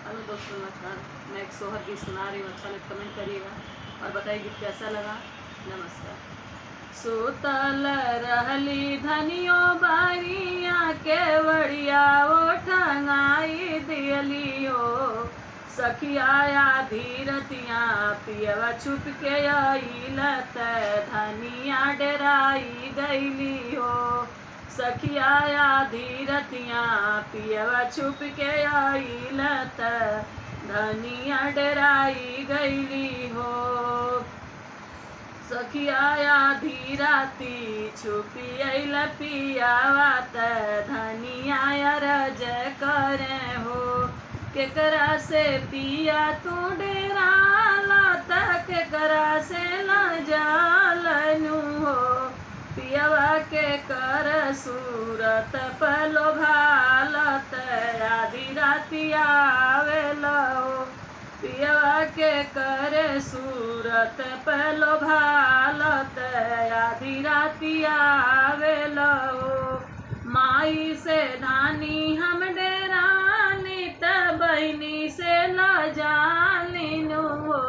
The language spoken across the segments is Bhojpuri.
हेलो दोस्तों, नमस्कार। मैं एक सोहर गीत सुना रही हूँ, अच्छा लगे कमेंट करिएगा और बताइए गीत कैसा लगा। नमस्कार। सुतल रहली धनियो बारिया के बड़िया वो ठंगाई दियली हो। सखिया धीरतिया पियवा छुप के अइलत धनिया डेराई गईली हो। सखिया धीरतिया पियवा छुप के अइलत धनिया डेराई गईली हो। सखिया धीराती छुपी अइल पियावा त धनिया रज करे हो। केकरा से पिया तू डेराला त केकरा से न जालनु हो। पियवा के कर सूरत पलो भालत आधी राती आवेला हो। पियवा के कर सूरत पलो भालत आधी राती आवेला हो। माई से धानी हम डेरानी त बहिनी से न जानिनु हो।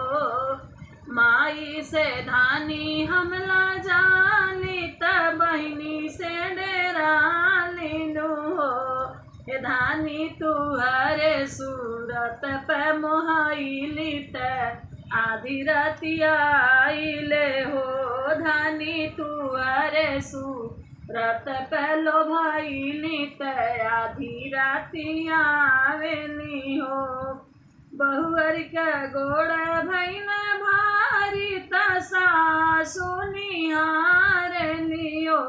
माई से धानी हम न जानी त बहिनी से डेरानिनु हो। हे धानी तू हरे सूरत पे मोहाइली त आधी रातिया आइले हो। धानी तू हरे सूरत पे लोभाइली त आधी रातिया आवेली हो। बहुअर के गोड़ भैन भारी त सासु निहारली हो।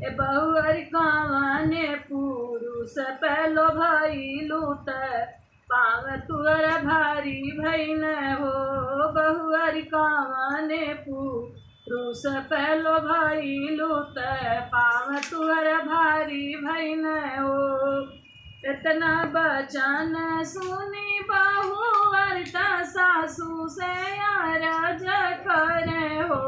ए बहुअर कवने पुरुष पहलो भइलू त पाव तुअर भारी भैन हो। बहुअर कवने पुरुष पहलो भइलू त पाव तुअर भारी भैन हो। इतना बचन सुनी बहुअर त सासू से अरज करे हो।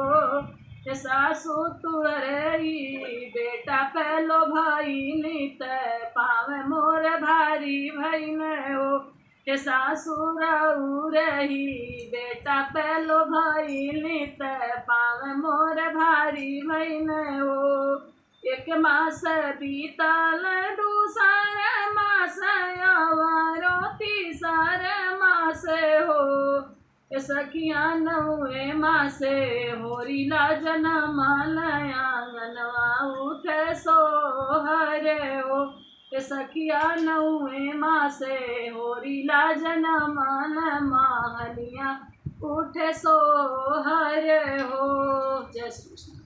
सासू तुअरई बेटा पहलो भइली त पाव मोर भारी भैन हो। के सासू रही बेटा पहलो भइली त पाव मोर भारी भैन हो। एक मास बीतल दूसर मास अवरो तीसर मास हो। सखिया नौवे मासे होरिला जनमल आंगनवा उठे सोहरे हो। सखिया नौवे मासे होरिला जनमल माहलिया उठे सोहरे हो। जय श्री कृष्ण।